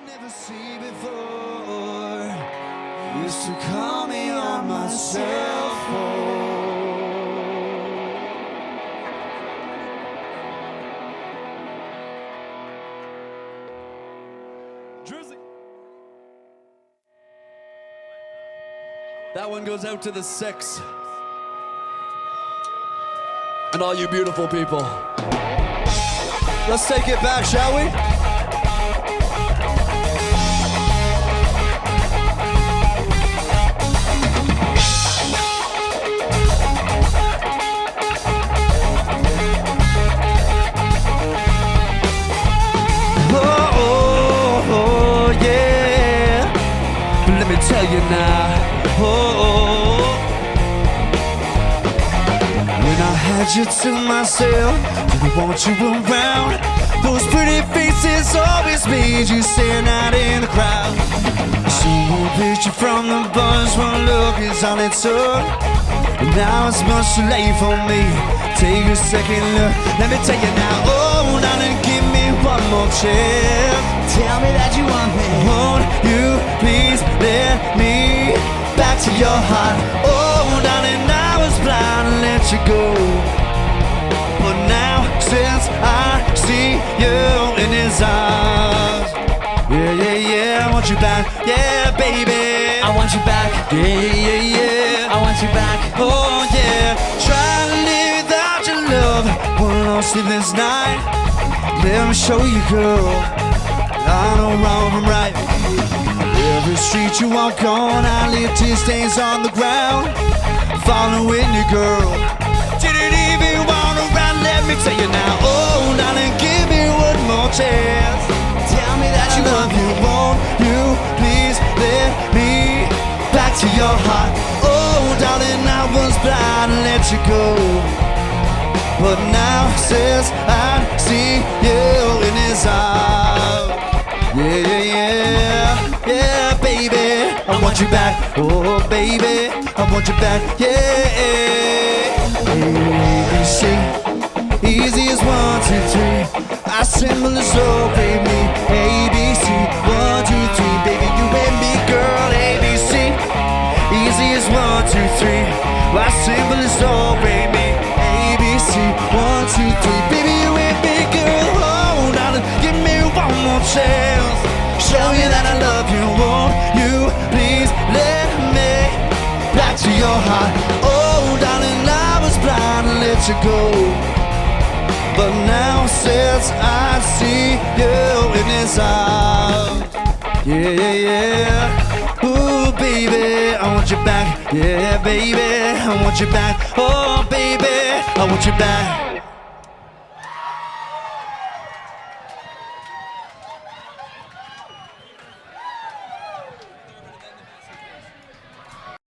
never see before. Used to call me on my cell phone. Drizzy. That one goes out to the 6. And all you beautiful people. Let's take it back, shall we? Let me tell you now, when I had you to myself, didn't want you around. Those pretty faces always made you stand out in the crowd. So one picture from the bus, one look is all it took. And now it's much too late for me. Take a second look, let me tell you now. Oh, darling, give me one more chance. Tell me that you want me. Won't you please let me back to your heart? Oh, darling, I was blind and let you go. But now, since I see you in his arms, yeah, I want you back. Yeah, baby, I want you back. yeah, I want you back. oh yeah. Try to live without your love, one long sleepless night. Let me show you, girl, I know wrong from right. Every street you walk on, I leave tear stains on the ground. Following you, girl, didn't even want to run. Let me tell you now, oh darling, give me one more chance. Tell me that you love you, won't you please let me back to your heart? Oh darling, I was blind and let you go. But now since I see you in his eyes, yeah, baby, I want you back. Oh, baby, I want you back. Yeah, ABC, easy as 1, 2, 3. I symbol is so, baby. ABC, 1, 2, 3, baby, you and me, girl. ABC, easy as 1, 2, 3. I symbol is so, baby. ABC, 1, 2, 3, baby, you and me, girl. Oh, darling, give me one more chance. Show you that I love you, won't you please let me back to your heart? Oh darling, I was blind and let you go. But now since I see you in his eyes, yeah, ooh baby, I want you back. Yeah baby, I want you back. Oh baby, I want you back.